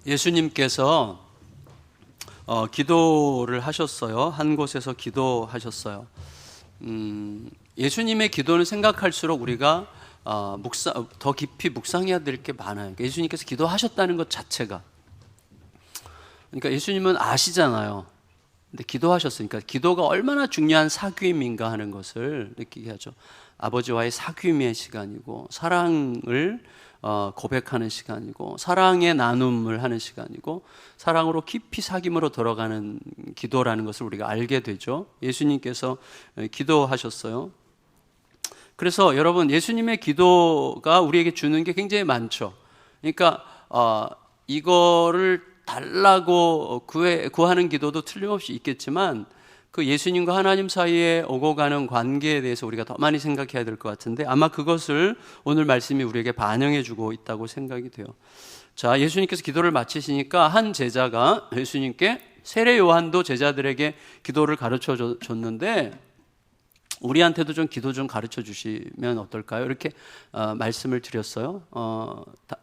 예수님께서 기도를 하셨어요. 한 곳에서 기도하셨어요. 예수님의 기도는 생각할수록 우리가 더 깊이 묵상해야 될 게 많아요. 그러니까 예수님께서 기도하셨다는 것 자체가, 그러니까 예수님은 아시잖아요. 근데 기도하셨으니까 기도가 얼마나 중요한 사귐인가 하는 것을 느끼게 하죠. 아버지와의 사귐의 시간이고, 사랑을 고백하는 시간이고, 사랑의 나눔을 하는 시간이고, 사랑으로 깊이 사귐으로 들어가는 기도라는 것을 우리가 알게 되죠. 예수님께서 기도하셨어요. 그래서 여러분, 예수님의 기도가 우리에게 주는 게 굉장히 많죠. 그러니까 이거를 달라고 구하는 기도도 틀림없이 있겠지만, 그 예수님과 하나님 사이에 오고 가는 관계에 대해서 우리가 더 많이 생각해야 될 것 같은데, 아마 그것을 오늘 말씀이 우리에게 반영해 주고 있다고 생각이 돼요. 자, 예수님께서 기도를 마치시니까 한 제자가 예수님께, 세례 요한도 제자들에게 기도를 가르쳐 줬는데 우리한테도 좀 기도 좀 가르쳐 주시면 어떨까요? 이렇게 말씀을 드렸어요.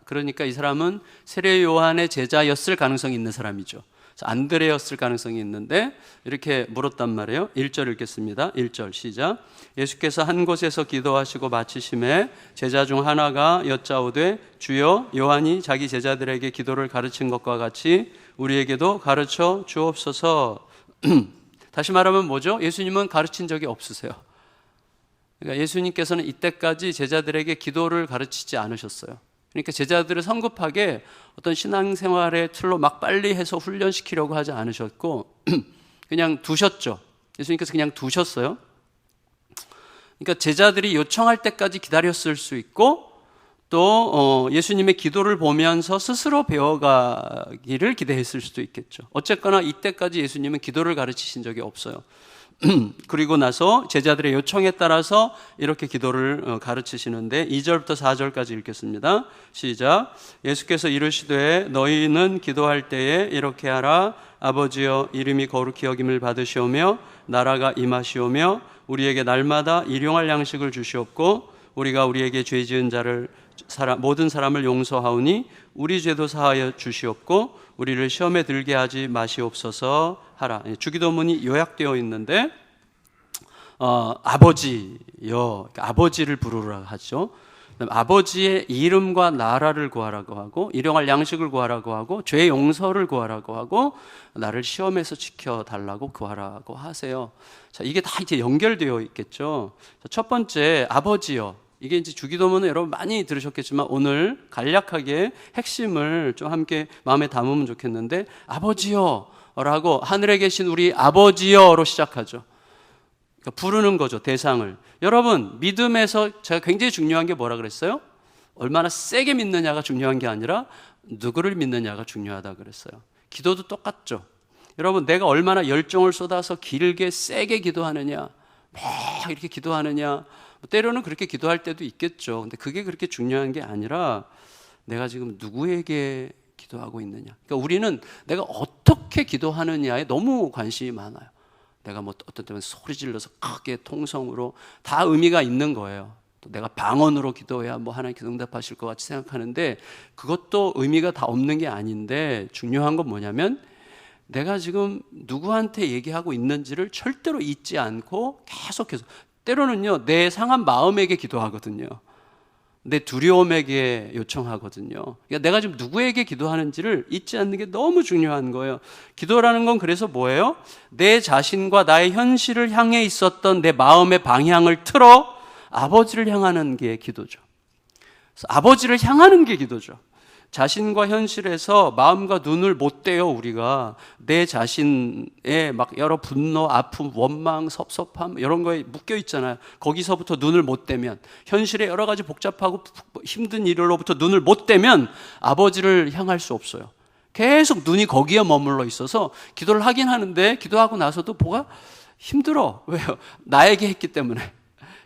그러니까 이 사람은 세례 요한의 제자였을 가능성이 있는 사람이죠. 안드레였을 가능성이 있는데 이렇게 물었단 말이에요. 1절 읽겠습니다. 1절 시작. 예수께서 한 곳에서 기도하시고 마치심에 제자 중 하나가 여짜오되, 주여, 요한이 자기 제자들에게 기도를 가르친 것과 같이 우리에게도 가르쳐 주옵소서. 다시 말하면 뭐죠? 예수님은 가르친 적이 없으세요. 그러니까 예수님께서는 이때까지 제자들에게 기도를 가르치지 않으셨어요. 그러니까 제자들을 성급하게 어떤 신앙생활의 틀로 막 빨리 해서 훈련시키려고 하지 않으셨고 그냥 두셨죠. 예수님께서 그냥 두셨어요. 그러니까 제자들이 요청할 때까지 기다렸을 수 있고, 또 예수님의 기도를 보면서 스스로 배워가기를 기대했을 수도 있겠죠. 어쨌거나 이때까지 예수님은 기도를 가르치신 적이 없어요. 그리고 나서 제자들의 요청에 따라서 이렇게 기도를 가르치시는데 2절부터 4절까지 읽겠습니다. 시작. 예수께서 이르시되, 너희는 기도할 때에 이렇게 하라. 아버지여, 이름이 거룩히 여김을 받으시오며 나라가 임하시오며 우리에게 날마다 일용할 양식을 주시옵고, 우리가 우리에게 죄 지은 자를 모든 사람을 용서하오니 우리 죄도 사하여 주시옵고 우리를 시험에 들게 하지 마시옵소서 하라. 주기도문이 요약되어 있는데 아버지여, 아버지를 부르라 하죠. 아버지의 이름과 나라를 구하라고 하고, 일용할 양식을 구하라고 하고, 죄 용서를 구하라고 하고, 나를 시험에서 지켜달라고 구하라고 하세요. 자, 이게 다 이제 연결되어 있겠죠. 첫 번째, 아버지여. 이게 이제 주기도문은 여러분 많이 들으셨겠지만 오늘 간략하게 핵심을 좀 함께 마음에 담으면 좋겠는데, 아버지여 라고, 하늘에 계신 우리 아버지여로 시작하죠. 그러니까 부르는 거죠, 대상을. 여러분, 믿음에서 제가 굉장히 중요한 게 뭐라 그랬어요? 얼마나 세게 믿느냐가 중요한 게 아니라 누구를 믿느냐가 중요하다 그랬어요. 기도도 똑같죠. 여러분, 내가 얼마나 열정을 쏟아서 길게 세게 기도하느냐, 막 이렇게 기도하느냐, 때로는 그렇게 기도할 때도 있겠죠. 근데 그게 그렇게 중요한 게 아니라 내가 지금 누구에게 기도하고 있느냐. 그러니까 우리는 내가 어떻게 기도하느냐에 너무 관심이 많아요. 내가 뭐 어떤 때는 소리 질러서 크게 통성으로, 다 의미가 있는 거예요. 또 내가 방언으로 기도해야 뭐 하나님께서 응답하실 것 같이 생각하는데 그것도 의미가 다 없는 게 아닌데, 중요한 건 뭐냐면 내가 지금 누구한테 얘기하고 있는지를 절대로 잊지 않고 계속해서, 때로는요 내 상한 마음에게 기도하거든요. 내 두려움에게 요청하거든요. 그러니까 내가 지금 누구에게 기도하는지를 잊지 않는 게 너무 중요한 거예요. 기도라는 건 그래서 뭐예요? 내 자신과 나의 현실을 향해 있었던 내 마음의 방향을 틀어 아버지를 향하는 게 기도죠. 그래서 아버지를 향하는 게 기도죠. 자신과 현실에서 마음과 눈을 못 떼요. 우리가 내 자신의 막 여러 분노, 아픔, 원망, 섭섭함 이런 거에 묶여 있잖아요. 거기서부터 눈을 못 떼면, 현실의 여러 가지 복잡하고 힘든 일로부터 눈을 못 떼면 아버지를 향할 수 없어요. 계속 눈이 거기에 머물러 있어서 기도를 하긴 하는데, 기도하고 나서도 뭐가 힘들어. 왜요? 나에게 했기 때문에,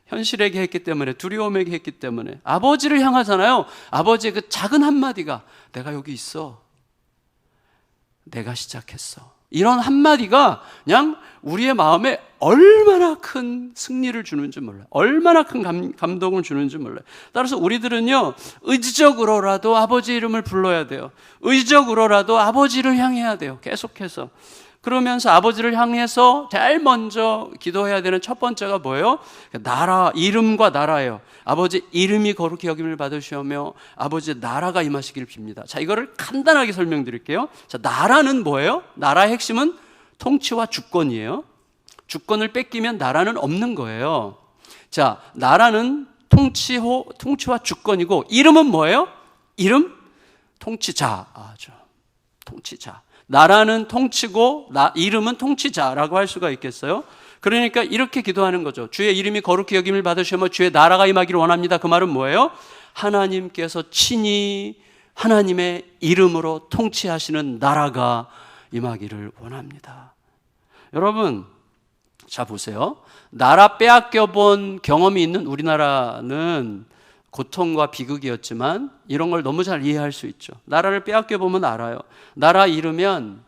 현실에게 했기 때문에, 두려움에게 했기 때문에. 아버지를 향하잖아요. 아버지의 그 작은 한마디가, 내가 여기 있어, 내가 시작했어, 이런 한마디가 그냥 우리의 마음에 얼마나 큰 승리를 주는지 몰라요. 얼마나 큰 감동을 주는지 몰라요. 따라서 우리들은요, 의지적으로라도 아버지 이름을 불러야 돼요. 의지적으로라도 아버지를 향해야 돼요. 계속해서. 그러면서 아버지를 향해서 제일 먼저 기도해야 되는 첫 번째가 뭐예요? 나라, 이름과 나라예요. 아버지 이름이 거룩히 여김을 받으시오며 아버지의 나라가 임하시기를 빕니다. 자, 이거를 간단하게 설명드릴게요. 자, 나라는 뭐예요? 나라의 핵심은 통치와 주권이에요. 주권을 뺏기면 나라는 없는 거예요. 자, 나라는 통치와 주권이고, 이름은 뭐예요? 이름? 통치자. 통치자. 나라는 통치고 이름은 통치자라고 할 수가 있겠어요? 그러니까 이렇게 기도하는 거죠. 주의 이름이 거룩히 여김을 받으시며 주의 나라가 임하기를 원합니다. 그 말은 뭐예요? 하나님께서 친히 하나님의 이름으로 통치하시는 나라가 임하기를 원합니다. 여러분, 자 보세요. 나라 빼앗겨 본 경험이 있는 우리나라는 고통과 비극이었지만 이런 걸 너무 잘 이해할 수 있죠. 나라를 빼앗겨 보면 알아요. 나라 잃으면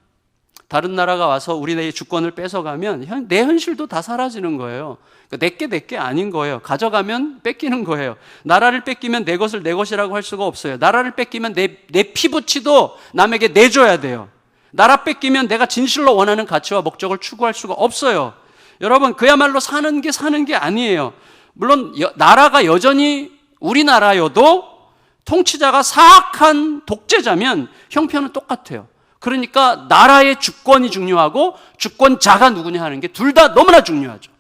다른 나라가 와서 우리의 주권을 뺏어가면 내 현실도 다 사라지는 거예요. 그러니까 내게 아닌 거예요. 가져가면 뺏기는 거예요. 나라를 뺏기면 내 것을 내 것이라고 할 수가 없어요. 나라를 뺏기면 내 피부치도 남에게 내줘야 돼요. 나라 뺏기면 내가 진실로 원하는 가치와 목적을 추구할 수가 없어요. 여러분, 그야말로 사는 게 아니에요. 물론 나라가 여전히 우리나라여도 통치자가 사악한 독재자면 형편은 똑같아요. 그러니까 나라의 주권이 중요하고 주권자가 누구냐 하는 게 둘 다 너무나 중요하죠.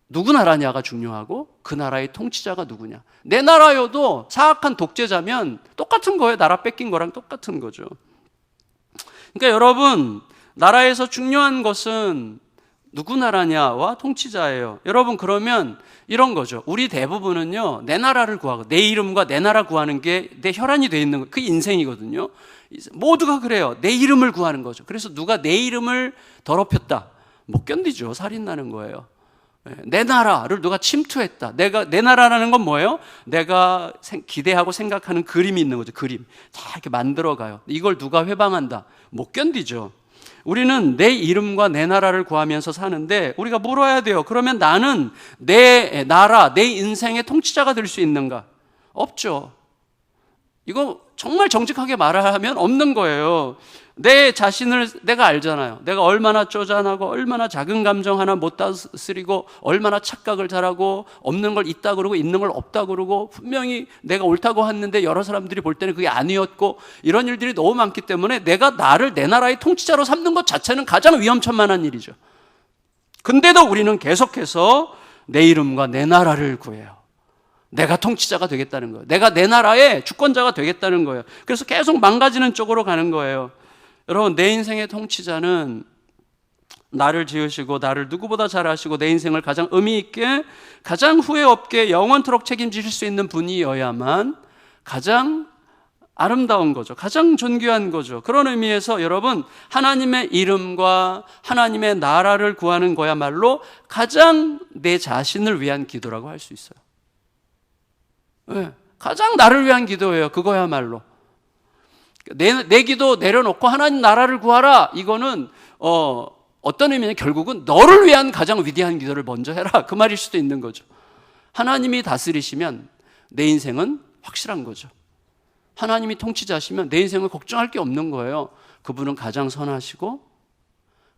누구 나라냐가 중요하고 그 나라의 통치자가 누구냐. 내 나라여도 사악한 독재자면 똑같은 거예요. 나라 뺏긴 거랑 똑같은 거죠. 그러니까 여러분, 나라에서 중요한 것은 누구 나라냐와 통치자예요. 여러분, 그러면 이런 거죠. 우리 대부분은요, 내 나라를 구하고 내 이름과 내 나라 구하는 게 내 혈안이 돼 있는 거, 그 인생이거든요. 모두가 그래요. 내 이름을 구하는 거죠. 그래서 누가 내 이름을 더럽혔다, 못 견디죠. 살인 나는 거예요. 내 나라를 누가 침투했다. 내 나라라는 건 뭐예요? 내가 기대하고 생각하는 그림이 있는 거죠. 그림 다 이렇게 만들어가요. 이걸 누가 회방한다, 못 견디죠. 우리는 내 이름과 내 나라를 구하면서 사는데 우리가 물어야 돼요. 그러면 나는 내 나라, 내 인생의 통치자가 될 수 있는가? 없죠. 이거 정말 정직하게 말하면 없는 거예요. 내 자신을 내가 알잖아요. 내가 얼마나 쪼잔하고 얼마나 작은 감정 하나 못 다스리고 얼마나 착각을 잘하고 없는 걸 있다 그러고 있는 걸 없다 그러고 분명히 내가 옳다고 했는데 여러 사람들이 볼 때는 그게 아니었고 이런 일들이 너무 많기 때문에 내가 나를 내 나라의 통치자로 삼는 것 자체는 가장 위험천만한 일이죠. 근데도 우리는 계속해서 내 이름과 내 나라를 구해요. 내가 통치자가 되겠다는 거예요. 내가 내 나라의 주권자가 되겠다는 거예요. 그래서 계속 망가지는 쪽으로 가는 거예요. 여러분, 내 인생의 통치자는 나를 지으시고 나를 누구보다 잘 아시고 내 인생을 가장 의미 있게, 가장 후회 없게 영원토록 책임지실 수 있는 분이어야만 가장 아름다운 거죠. 가장 존귀한 거죠. 그런 의미에서 여러분, 하나님의 이름과 하나님의 나라를 구하는 거야말로 가장 내 자신을 위한 기도라고 할 수 있어요. 네, 가장 나를 위한 기도예요. 그거야말로. 내 기도 내려놓고 하나님 나라를 구하라. 이거는 어떤 의미는 결국은 너를 위한 가장 위대한 기도를 먼저 해라, 그 말일 수도 있는 거죠. 하나님이 다스리시면 내 인생은 확실한 거죠. 하나님이 통치자시면 내 인생은 걱정할 게 없는 거예요. 그분은 가장 선하시고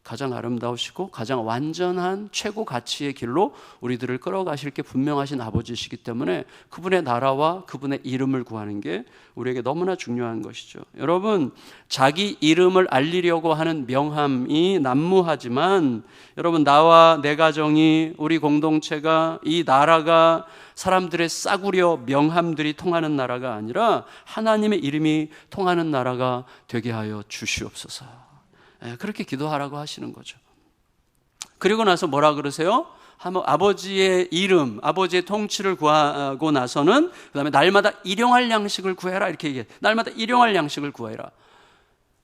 가장 아름다우시고 가장 완전한 최고 가치의 길로 우리들을 끌어가실 게 분명하신 아버지시기 때문에 그분의 나라와 그분의 이름을 구하는 게 우리에게 너무나 중요한 것이죠. 여러분, 자기 이름을 알리려고 하는 명함이 난무하지만 여러분, 나와 내 가정이, 우리 공동체가, 이 나라가 사람들의 싸구려 명함들이 통하는 나라가 아니라 하나님의 이름이 통하는 나라가 되게 하여 주시옵소서. 그렇게 기도하라고 하시는 거죠. 그리고 나서 뭐라 그러세요? 아버지의 이름, 아버지의 통치를 구하고 나서는 그 다음에 날마다 일용할 양식을 구해라, 이렇게 얘기해요. 날마다 일용할 양식을 구해라.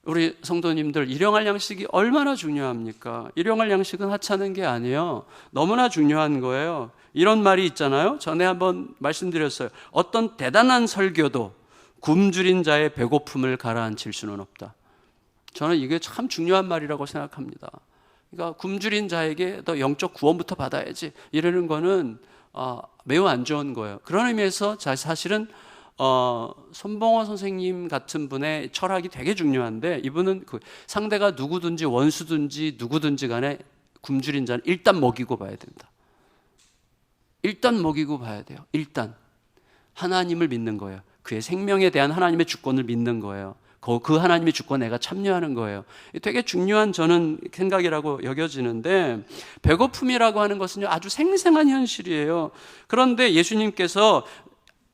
우리 성도님들, 일용할 양식이 얼마나 중요합니까? 일용할 양식은 하찮은 게 아니에요. 너무나 중요한 거예요. 이런 말이 있잖아요. 전에 한번 말씀드렸어요. 어떤 대단한 설교도 굶주린 자의 배고픔을 가라앉힐 수는 없다. 저는 이게 참 중요한 말이라고 생각합니다. 그러니까 굶주린 자에게 너 영적 구원부터 받아야지 이러는 거는 매우 안 좋은 거예요. 그런 의미에서 사실은 손봉호 선생님 같은 분의 철학이 되게 중요한데, 이분은 그 상대가 누구든지 원수든지 누구든지 간에 굶주린 자는 일단 먹이고 봐야 된다. 일단 먹이고 봐야 돼요. 일단 하나님을 믿는 거예요. 그의 생명에 대한 하나님의 주권을 믿는 거예요. 그 하나님의 주권에 내가 참여하는 거예요. 되게 중요한 저는 생각이라고 여겨지는데, 배고픔이라고 하는 것은 아주 생생한 현실이에요. 그런데 예수님께서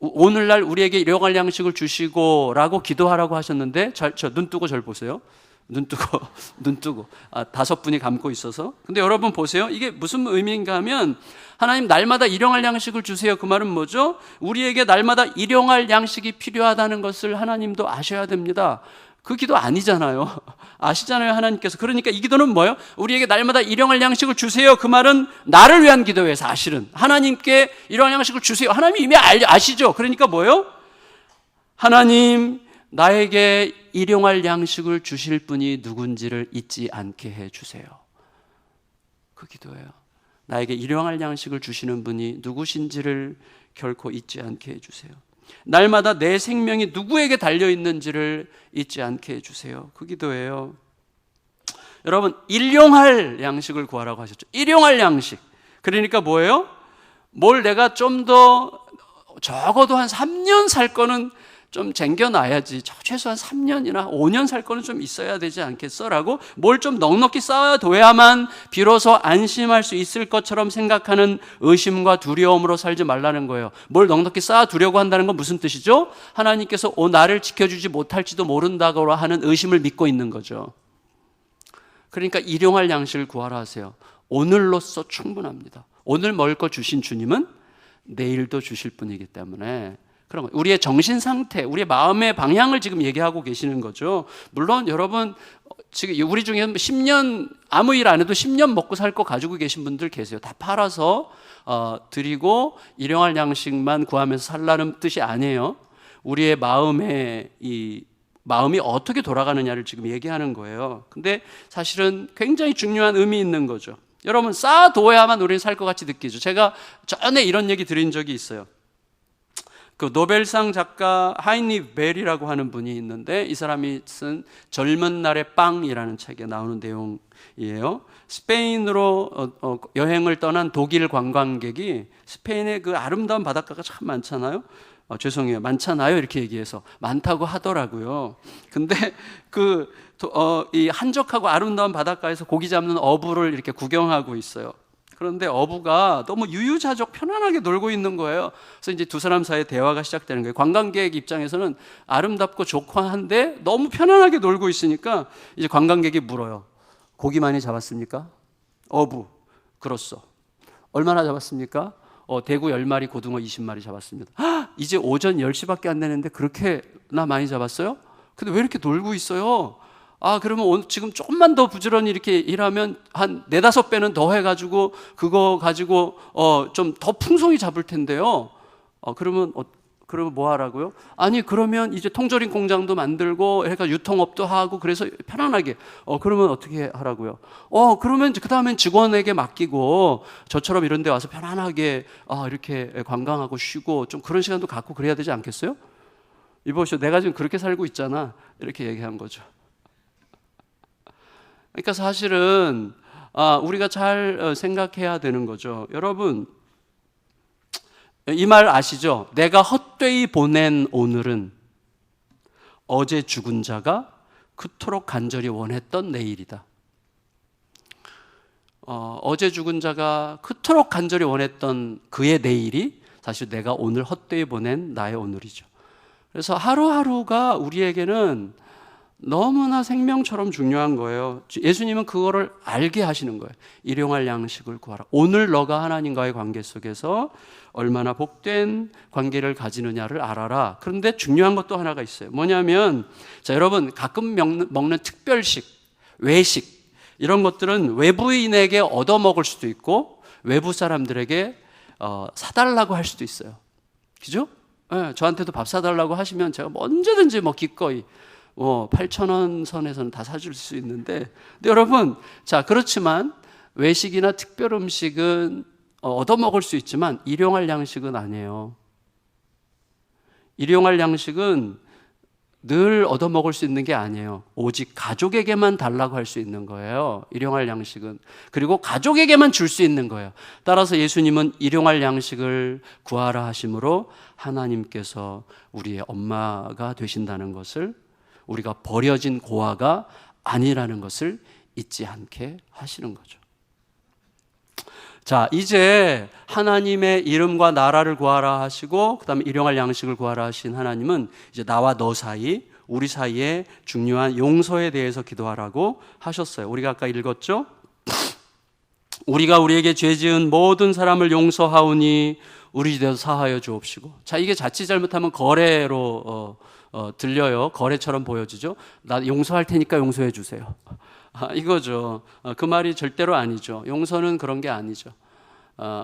오늘날 우리에게 일용할 양식을 주시고 라고 기도하라고 하셨는데, 눈 뜨고 절 보세요. 눈 뜨고 5분이 감고 있어서. 근데 여러분 보세요. 이게 무슨 의미인가 하면, 하나님 날마다 일용할 양식을 주세요. 그 말은 뭐죠? 우리에게 날마다 일용할 양식이 필요하다는 것을 하나님도 아셔야 됩니다. 그 기도 아니잖아요. 아시잖아요, 하나님께서. 그러니까 이 기도는 뭐예요? 우리에게 날마다 일용할 양식을 주세요. 그 말은 나를 위한 기도예요, 사실은. 하나님께 일용할 양식을 주세요. 하나님이 이미 아시죠? 그러니까 뭐예요? 하나님, 나에게 일용할 양식을 주실 분이 누군지를 잊지 않게 해주세요. 그 기도예요. 나에게 일용할 양식을 주시는 분이 누구신지를 결코 잊지 않게 해주세요. 날마다 내 생명이 누구에게 달려있는지를 잊지 않게 해주세요. 그 기도예요. 여러분, 일용할 양식을 구하라고 하셨죠. 일용할 양식. 그러니까 뭐예요? 뭘 내가 좀 더 적어도 한 3년 살 거는 좀 쟁겨놔야지. 최소한 3년이나 5년 살 거는 좀 있어야 되지 않겠어? 라고 뭘 좀 넉넉히 쌓아둬야만 비로소 안심할 수 있을 것처럼 생각하는 의심과 두려움으로 살지 말라는 거예요. 뭘 넉넉히 쌓아두려고 한다는 건 무슨 뜻이죠? 하나님께서 나를 지켜주지 못할지도 모른다고 하는 의심을 믿고 있는 거죠. 그러니까 일용할 양식을 구하라 하세요. 오늘로써 충분합니다. 오늘 먹을 거 주신 주님은 내일도 주실 분이기 때문에, 그런 거예요. 우리의 정신 상태, 우리의 마음의 방향을 지금 얘기하고 계시는 거죠. 물론 여러분, 지금 우리 중에 10년 아무 일 안 해도 10년 먹고 살 거 가지고 계신 분들 계세요. 다 팔아서 드리고 일용할 양식만 구하면서 살라는 뜻이 아니에요. 우리의 마음이 어떻게 돌아가느냐를 지금 얘기하는 거예요. 근데 사실은 굉장히 중요한 의미 있는 거죠. 여러분, 쌓아둬야만 우리는 살 것 같이 느끼죠. 제가 전에 이런 얘기 드린 적이 있어요. 그 노벨상 작가 하이니 벨이라고 하는 분이 있는데, 이 사람이 쓴 젊은 날의 빵이라는 책에 나오는 내용이에요. 스페인으로 여행을 떠난 독일 관광객이, 스페인의 그 아름다운 바닷가가 참 많잖아요. 죄송해요, 많잖아요 이렇게 얘기해서 많다고 하더라고요. 근데 이 한적하고 아름다운 바닷가에서 고기 잡는 어부를 이렇게 구경하고 있어요. 그런데 어부가 너무 유유자적 편안하게 놀고 있는 거예요. 그래서 이제 두 사람 사이에 대화가 시작되는 거예요. 관광객 입장에서는 아름답고 좋고 한데 너무 편안하게 놀고 있으니까 이제 관광객이 물어요. 고기 많이 잡았습니까? 어부, 그렇소. 얼마나 잡았습니까? 대구 10마리, 고등어 20마리 잡았습니다. 이제 오전 10시밖에 안 되는데 그렇게나 많이 잡았어요? 근데 왜 이렇게 놀고 있어요? 그러면 오늘 지금 조금만 더 부지런히 이렇게 일하면 한 4-5배는 더 해가지고 그거 가지고 좀 더 풍성히 잡을 텐데요. 그러면 뭐 하라고요? 아니, 그러면 이제 통조림 공장도 만들고 그러니까 유통업도 하고 그래서 편안하게. 그러면 어떻게 하라고요? 그러면 그 다음엔 직원에게 맡기고 저처럼 이런 데 와서 편안하게 이렇게 관광하고 쉬고 좀 그런 시간도 갖고 그래야 되지 않겠어요? 이보시오, 내가 지금 그렇게 살고 있잖아. 이렇게 얘기한 거죠. 그러니까 사실은 우리가 잘 생각해야 되는 거죠. 여러분, 이 말 아시죠? 내가 헛되이 보낸 오늘은 어제 죽은 자가 그토록 간절히 원했던 내일이다. 어제 죽은 자가 그토록 간절히 원했던 그의 내일이 사실 내가 오늘 헛되이 보낸 나의 오늘이죠. 그래서 하루하루가 우리에게는 너무나 생명처럼 중요한 거예요. 예수님은 그거를 알게 하시는 거예요. 일용할 양식을 구하라. 오늘 너가 하나님과의 관계 속에서 얼마나 복된 관계를 가지느냐를 알아라. 그런데 중요한 것도 하나가 있어요. 뭐냐면, 자, 여러분, 가끔 먹는 특별식, 외식, 이런 것들은 외부인에게 얻어먹을 수도 있고 외부 사람들에게 사달라고 할 수도 있어요. 그죠? 네, 저한테도 밥 사달라고 하시면 제가 언제든지 기꺼이 8,000원 선에서는 다 사줄 수 있는데, 근데 여러분, 자, 그렇지만 외식이나 특별 음식은 얻어먹을 수 있지만 일용할 양식은 아니에요. 일용할 양식은 늘 얻어먹을 수 있는 게 아니에요. 오직 가족에게만 달라고 할 수 있는 거예요. 일용할 양식은. 그리고 가족에게만 줄 수 있는 거예요. 따라서 예수님은 일용할 양식을 구하라 하심으로 하나님께서 우리의 엄마가 되신다는 것을, 우리가 버려진 고아가 아니라는 것을 잊지 않게 하시는 거죠. 자, 이제 하나님의 이름과 나라를 구하라 하시고, 그 다음에 일용할 양식을 구하라 하신 하나님은 이제 나와 너 사이, 우리 사이에 중요한 용서에 대해서 기도하라고 하셨어요. 우리가 아까 읽었죠? 우리가 우리에게 죄 지은 모든 사람을 용서하오니 우리 집에서 사하여 주옵시고. 자, 이게 자칫 잘못하면 거래로 들려요. 거래처럼 보여지죠. 나 용서할 테니까 용서해 주세요. 이거죠. 그 말이 절대로 아니죠. 용서는 그런 게 아니죠.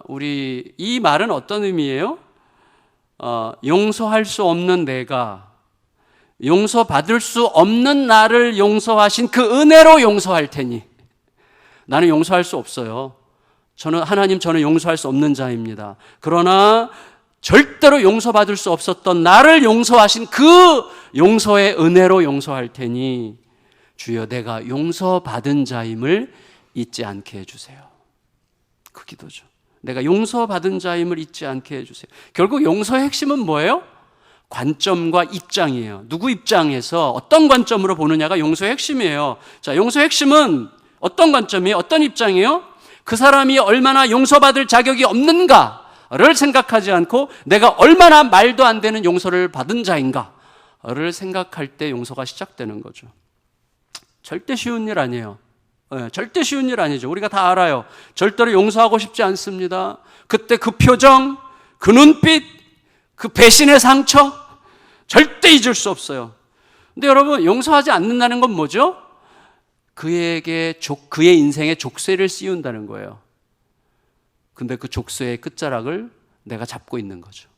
우리 이 말은 어떤 의미예요? 용서할 수 없는 내가 용서받을 수 없는 나를 용서하신 그 은혜로 용서할 테니. 나는 용서할 수 없어요. 저는 용서할 수 없는 자입니다. 그러나 절대로 용서받을 수 없었던 나를 용서하신 그 용서의 은혜로 용서할 테니 주여 내가 용서받은 자임을 잊지 않게 해주세요. 그 기도죠. 내가 용서받은 자임을 잊지 않게 해주세요. 결국 용서의 핵심은 뭐예요? 관점과 입장이에요. 누구 입장에서 어떤 관점으로 보느냐가 용서의 핵심이에요. 자, 용서의 핵심은 어떤 관점이에요? 어떤 입장이에요? 그 사람이 얼마나 용서받을 자격이 없는가를 생각하지 않고 내가 얼마나 말도 안 되는 용서를 받은 자인가를 생각할 때 용서가 시작되는 거죠. 절대 쉬운 일 아니에요. 절대 쉬운 일 아니죠. 우리가 다 알아요. 절대로 용서하고 싶지 않습니다. 그때 그 표정, 그 눈빛, 그 배신의 상처 절대 잊을 수 없어요. 근데 여러분, 용서하지 않는다는 건 뭐죠? 그의 인생에 족쇄를 씌운다는 거예요. 근데 그 족쇄의 끝자락을 내가 잡고 있는 거죠.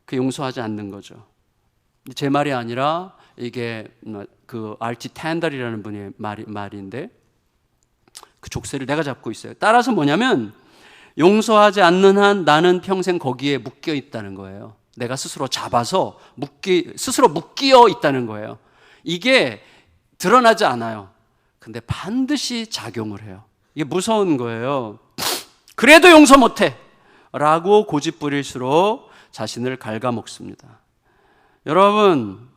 그 용서하지 않는 거죠. 제 말이 아니라 이게 그 R.T. 텐달이라는 분의 말인데 그 족쇄를 내가 잡고 있어요. 따라서 뭐냐면 용서하지 않는 한 나는 평생 거기에 묶여 있다는 거예요. 내가 스스로 잡아서 스스로 묶여 있다는 거예요. 이게 드러나지 않아요. 근데 반드시 작용을 해요. 이게 무서운 거예요. 그래도 용서 못해 라고 고집 부릴수록 자신을 갉아먹습니다. 여러분,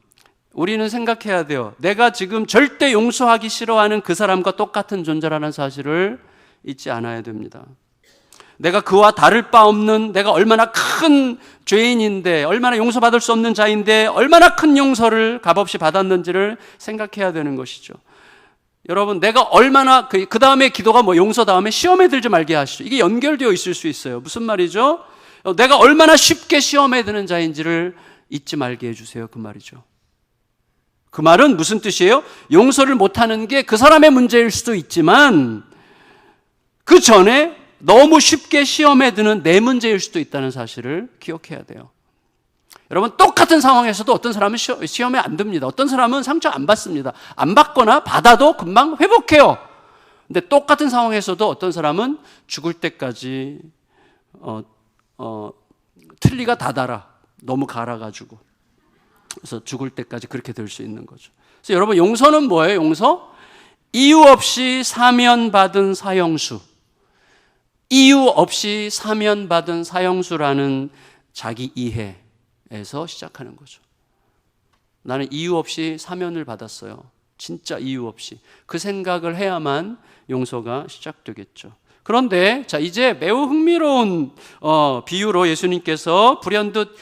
우리는 생각해야 돼요. 내가 지금 절대 용서하기 싫어하는 그 사람과 똑같은 존재라는 사실을 잊지 않아야 됩니다. 내가 그와 다를 바 없는, 내가 얼마나 큰 죄인인데, 얼마나 용서받을 수 없는 자인데 얼마나 큰 용서를 값없이 받았는지를 생각해야 되는 것이죠. 여러분, 내가 얼마나 그 다음에 기도가 용서 다음에 시험에 들지 말게 하시죠. 이게 연결되어 있을 수 있어요. 무슨 말이죠? 내가 얼마나 쉽게 시험에 드는 자인지를 잊지 말게 해주세요. 그 말이죠. 그 말은 무슨 뜻이에요? 용서를 못하는 게 그 사람의 문제일 수도 있지만 그 전에 너무 쉽게 시험에 드는 내 문제일 수도 있다는 사실을 기억해야 돼요. 여러분, 똑같은 상황에서도 어떤 사람은 시험에 안 듭니다. 어떤 사람은 상처 안 받습니다. 안 받거나 받아도 금방 회복해요. 근데 똑같은 상황에서도 어떤 사람은 죽을 때까지 틀니가 닫아라. 너무 갈아가지고. 그래서 죽을 때까지 그렇게 될 수 있는 거죠. 그래서 여러분, 용서는 뭐예요? 용서? 이유 없이 사면받은 사형수. 이유 없이 사면받은 사형수라는 자기 이해에서 시작하는 거죠. 나는 이유 없이 사면을 받았어요. 진짜 이유 없이. 그 생각을 해야만 용서가 시작되겠죠. 그런데 자, 이제 매우 흥미로운 비유로 예수님께서 불현듯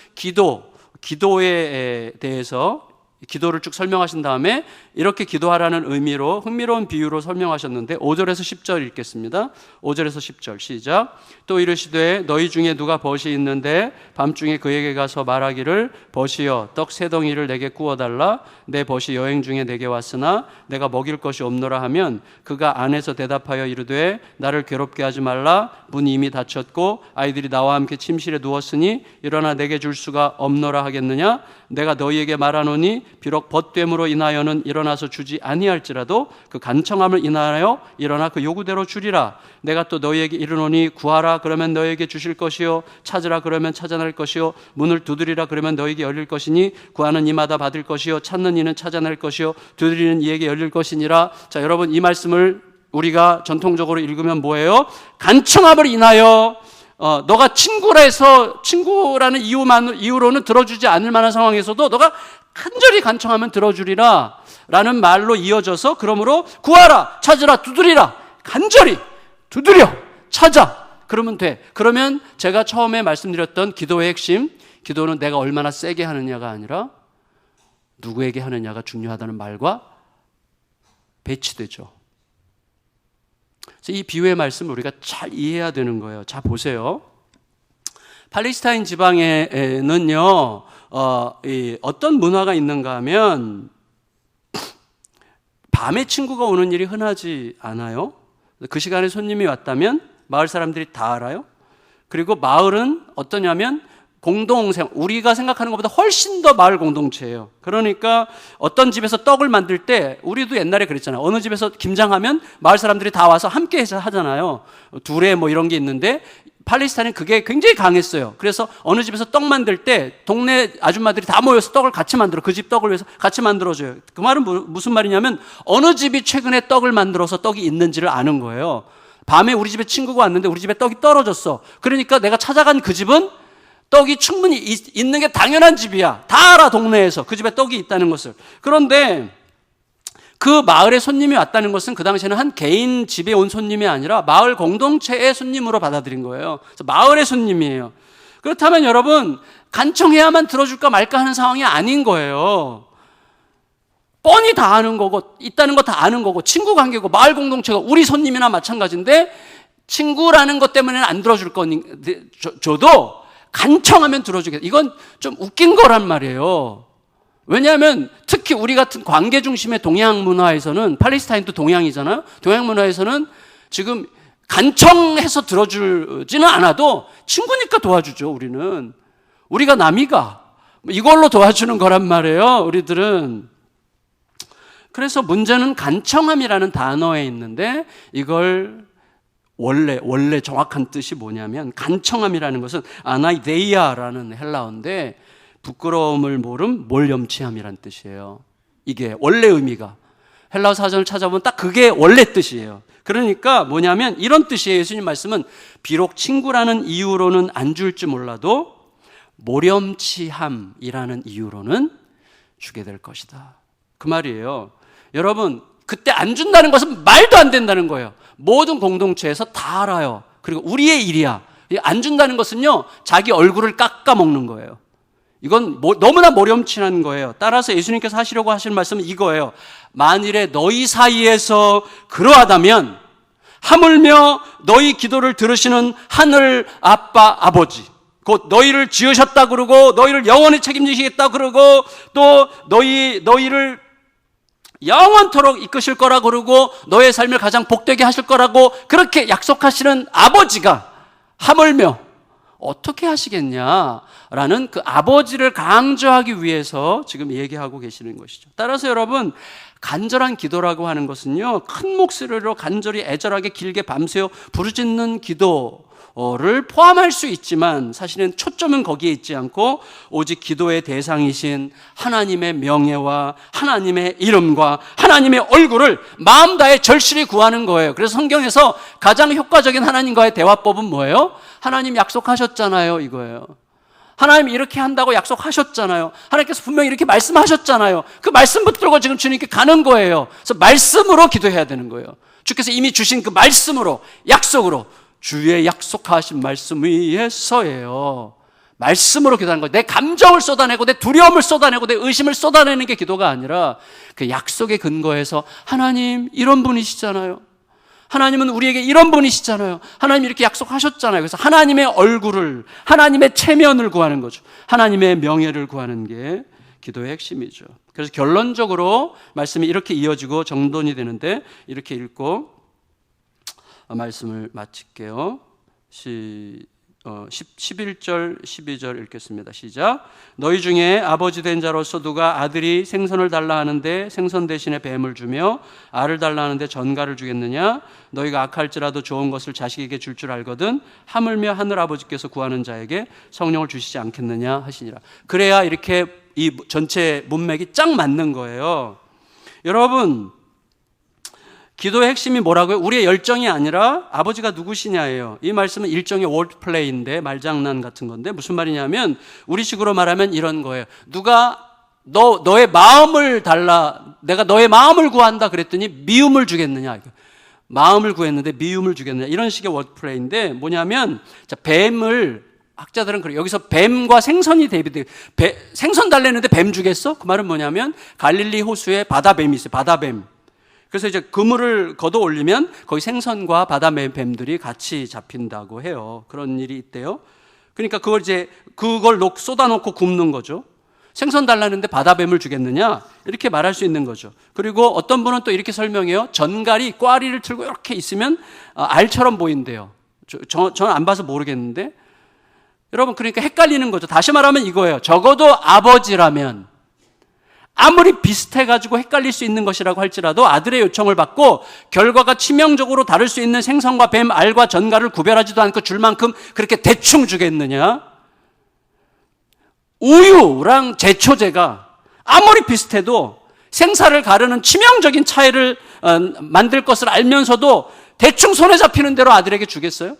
기도에 대해서 기도를 쭉 설명하신 다음에 이렇게 기도하라는 의미로 흥미로운 비유로 설명하셨는데 5절에서 10절 읽겠습니다. 5절에서 10절 시작. 또 이르시되 너희 중에 누가 벗이 있는데 밤중에 그에게 가서 말하기를 벗이여 떡 세 덩이를 내게 구워달라. 내 벗이 여행 중에 내게 왔으나 내가 먹일 것이 없노라 하면 그가 안에서 대답하여 이르되 나를 괴롭게 하지 말라. 문이 이미 닫혔고 아이들이 나와 함께 침실에 누웠으니 일어나 내게 줄 수가 없노라 하겠느냐. 내가 너희에게 말하노니 비록 벗됨으로 인하여는 일어나서 주지 아니할지라도 그 간청함을 인하여 일어나 그 요구대로 주리라. 내가 또 너희에게 이르노니 구하라 그러면 너희에게 주실 것이요 찾으라 그러면 찾아낼 것이요 문을 두드리라 그러면 너희에게 열릴 것이니 구하는 이마다 받을 것이요 찾는 이는 찾아낼 것이요 두드리는 이에게 열릴 것이니라. 자, 여러분, 이 말씀을 우리가 전통적으로 읽으면 뭐예요? 간청함을 인하여 너가 친구라 해서 친구라는 이유로는 들어주지 않을 만한 상황에서도 너가 간절히 간청하면 들어주리라 라는 말로 이어져서, 그러므로 구하라, 찾으라, 두드리라, 간절히 두드려, 찾아, 그러면 돼. 그러면 제가 처음에 말씀드렸던 기도의 핵심, 기도는 내가 얼마나 세게 하느냐가 아니라 누구에게 하느냐가 중요하다는 말과 배치되죠. 그래서 이 비유의 말씀을 우리가 잘 이해해야 되는 거예요. 자, 보세요. 팔레스타인 지방에는요, 어떤 문화가 있는가 하면 밤에 친구가 오는 일이 흔하지 않아요. 그 시간에 손님이 왔다면 마을 사람들이 다 알아요. 그리고 마을은 어떠냐면 공동생, 우리가 생각하는 것보다 훨씬 더 마을 공동체예요. 그러니까 어떤 집에서 떡을 만들 때, 우리도 옛날에 그랬잖아요. 어느 집에서 김장하면 마을 사람들이 다 와서 함께 해서 하잖아요. 두레 뭐 이런 게 있는데, 팔레스타인은 그게 굉장히 강했어요. 그래서 어느 집에서 떡 만들 때 동네 아줌마들이 다 모여서 떡을 같이 만들어, 그 집 떡을 위해서 같이 만들어줘요. 그 말은 무슨 말이냐면 어느 집이 최근에 떡을 만들어서 떡이 있는지를 아는 거예요. 밤에 우리 집에 친구가 왔는데 우리 집에 떡이 떨어졌어. 그러니까 내가 찾아간 그 집은 떡이 충분히 있는 게 당연한 집이야. 다 알아, 동네에서. 그 집에 떡이 있다는 것을. 그런데 그 마을에 손님이 왔다는 것은 그 당시에는 한 개인 집에 온 손님이 아니라 마을 공동체의 손님으로 받아들인 거예요. 그래서 마을의 손님이에요. 그렇다면 여러분, 간청해야만 들어줄까 말까 하는 상황이 아닌 거예요. 뻔히 다 아는 거고, 있다는 거 다 아는 거고, 친구 관계고, 마을 공동체가 우리 손님이나 마찬가지인데, 친구라는 것 때문에는 안 들어줄 거니, 저도 간청하면 들어주겠다. 이건 좀 웃긴 거란 말이에요. 왜냐하면 특히 우리 같은 관계 중심의 동양 문화에서는, 팔레스타인도 동양이잖아요. 동양 문화에서는 지금 간청해서 들어주지는 않아도 친구니까 도와주죠. 우리가 남이가 이걸로 도와주는 거란 말이에요, 우리들은. 그래서 문제는 간청함이라는 단어에 있는데, 이걸 원래 정확한 뜻이 뭐냐면, 간청함이라는 것은 아나이데이아라는 헬라어인데 부끄러움을 모름, 몰염치함이라는 뜻이에요. 이게 원래 의미가. 헬라어 사전을 찾아보면 딱 그게 원래 뜻이에요. 그러니까 뭐냐면 이런 뜻이에요. 예수님 말씀은 비록 친구라는 이유로는 안 줄지 몰라도 모렴치함이라는 이유로는 주게 될 것이다. 그 말이에요. 여러분, 그때 안 준다는 것은 말도 안 된다는 거예요. 모든 공동체에서 다 알아요. 그리고 우리의 일이야. 안 준다는 것은요, 자기 얼굴을 깎아먹는 거예요. 이건 너무나 모렴치한 거예요. 따라서 예수님께서 하시려고 하실 말씀은 이거예요. 만일에 너희 사이에서 그러하다면 하물며 너희 기도를 들으시는 하늘 아빠 아버지, 곧 너희를 지으셨다 그러고 너희를 영원히 책임지시겠다 그러고 또 너희를 영원토록 이끄실 거라 그러고 너의 삶을 가장 복되게 하실 거라고 그렇게 약속하시는 아버지가 하물며 어떻게 하시겠냐라는 그 아버지를 강조하기 위해서 지금 얘기하고 계시는 것이죠. 따라서 여러분, 간절한 기도라고 하는 것은요, 큰 목소리로 간절히 애절하게 길게 밤새워 부르짖는 기도를 포함할 수 있지만 사실은 초점은 거기에 있지 않고 오직 기도의 대상이신 하나님의 명예와 하나님의 이름과 하나님의 얼굴을 마음 다해 절실히 구하는 거예요. 그래서 성경에서 가장 효과적인 하나님과의 대화법은 뭐예요? 하나님 약속하셨잖아요, 이거예요. 하나님 이렇게 한다고 약속하셨잖아요. 하나님께서 분명히 이렇게 말씀하셨잖아요. 그 말씀 붙들고 지금 주님께 가는 거예요. 그래서 말씀으로 기도해야 되는 거예요. 주께서 이미 주신 그 말씀으로, 약속으로, 주의 약속하신 말씀 위에서예요. 말씀으로 기도하는 거예요. 내 감정을 쏟아내고 내 두려움을 쏟아내고 내 의심을 쏟아내는 게 기도가 아니라 그 약속의 근거에서 하나님 이런 분이시잖아요. 하나님은 우리에게 이런 분이시잖아요. 하나님 이렇게 약속하셨잖아요. 그래서 하나님의 얼굴을, 하나님의 체면을 구하는 거죠. 하나님의 명예를 구하는 게 기도의 핵심이죠. 그래서 결론적으로 말씀이 이렇게 이어지고 정돈이 되는데, 이렇게 읽고 말씀을 마칠게요. 11절 12절 읽겠습니다. 시작. 너희 중에 아버지 된 자로서 누가 아들이 생선을 달라 하는데 생선 대신에 뱀을 주며 알을 달라 하는데 전갈을 주겠느냐? 너희가 악할지라도 좋은 것을 자식에게 줄 줄 알거든 하물며 하늘 아버지께서 구하는 자에게 성령을 주시지 않겠느냐 하시니라. 그래야 이렇게 이 전체 문맥이 쫙 맞는 거예요. 여러분, 기도의 핵심이 뭐라고요? 우리의 열정이 아니라 아버지가 누구시냐예요. 이 말씀은 일종의 월드플레이인데, 말장난 같은 건데, 무슨 말이냐면 우리식으로 말하면 이런 거예요. 누가 너의 마음을 달라, 내가 너의 마음을 구한다 그랬더니 미움을 주겠느냐. 마음을 구했는데 미움을 주겠느냐. 이런 식의 월드플레이인데, 뭐냐면 자, 뱀을, 학자들은 그래요. 여기서 뱀과 생선이 대비돼. 생선 달래는데 뱀 주겠어? 그 말은 뭐냐면 갈릴리 호수에 바다뱀이 있어요. 바다뱀. 그래서 이제 그물을 걷어 올리면 거기 생선과 바다뱀들이 같이 잡힌다고 해요. 그런 일이 있대요. 그러니까 그걸 쏟아놓고 굽는 거죠. 생선 달라는데 바다뱀을 주겠느냐? 이렇게 말할 수 있는 거죠. 그리고 어떤 분은 또 이렇게 설명해요. 전갈이 꽈리를 틀고 이렇게 있으면 알처럼 보인대요. 저는 안 봐서 모르겠는데. 여러분, 그러니까 헷갈리는 거죠. 다시 말하면 이거예요. 적어도 아버지라면 아무리 비슷해가지고 헷갈릴 수 있는 것이라고 할지라도 아들의 요청을 받고 결과가 치명적으로 다를 수 있는 생선과 뱀, 알과 전갈을 구별하지도 않고 줄 만큼 그렇게 대충 주겠느냐? 우유랑 제초제가 아무리 비슷해도 생사를 가르는 치명적인 차이를 만들 것을 알면서도 대충 손에 잡히는 대로 아들에게 주겠어요?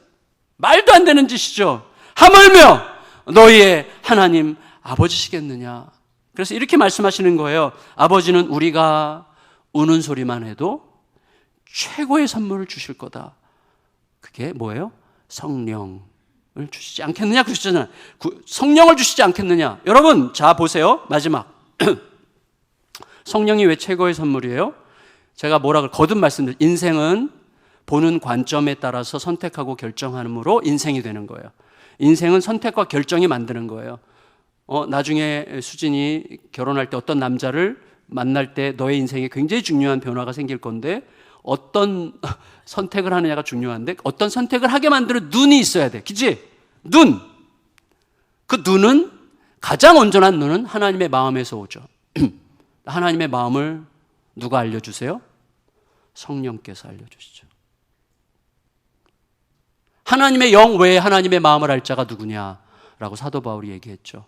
말도 안 되는 짓이죠. 하물며 너희의 하나님 아버지시겠느냐? 그래서 이렇게 말씀하시는 거예요. 아버지는 우리가 우는 소리만 해도 최고의 선물을 주실 거다. 그게 뭐예요? 성령을 주시지 않겠느냐 그러셨잖아요. 성령을 주시지 않겠느냐. 여러분, 자 보세요. 마지막. 성령이 왜 최고의 선물이에요? 제가 거듭 말씀드려요. 인생은 보는 관점에 따라서 선택하고 결정함으로 인생이 되는 거예요. 인생은 선택과 결정이 만드는 거예요. 나중에 수진이 결혼할 때 어떤 남자를 만날 때 너의 인생에 굉장히 중요한 변화가 생길 건데 어떤 선택을 하느냐가 중요한데 어떤 선택을 하게 만드는 눈이 있어야 돼. 그치? 눈. 그 눈은 가장 온전한 눈은 하나님의 마음에서 오죠. 하나님의 마음을 누가 알려주세요? 성령께서 알려주시죠. 하나님의 영 외에 하나님의 마음을 알 자가 누구냐라고 사도 바울이 얘기했죠.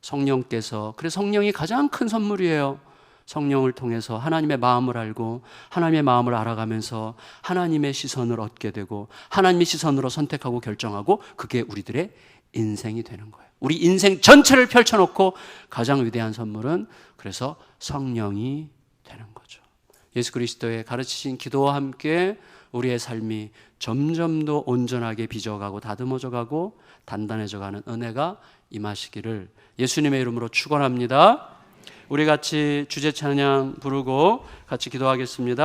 성령께서, 그래서 성령이 가장 큰 선물이에요. 성령을 통해서 하나님의 마음을 알고 하나님의 마음을 알아가면서 하나님의 시선을 얻게 되고 하나님의 시선으로 선택하고 결정하고 그게 우리들의 인생이 되는 거예요. 우리 인생 전체를 펼쳐놓고 가장 위대한 선물은 그래서 성령이 되는 거죠. 예수 그리스도의 가르치신 기도와 함께 우리의 삶이 점점 더 온전하게 빚어가고 다듬어져가고 단단해져가는 은혜가 임하시기를 예수님의 이름으로 축원합니다. 우리 같이 주제 찬양 부르고 같이 기도하겠습니다.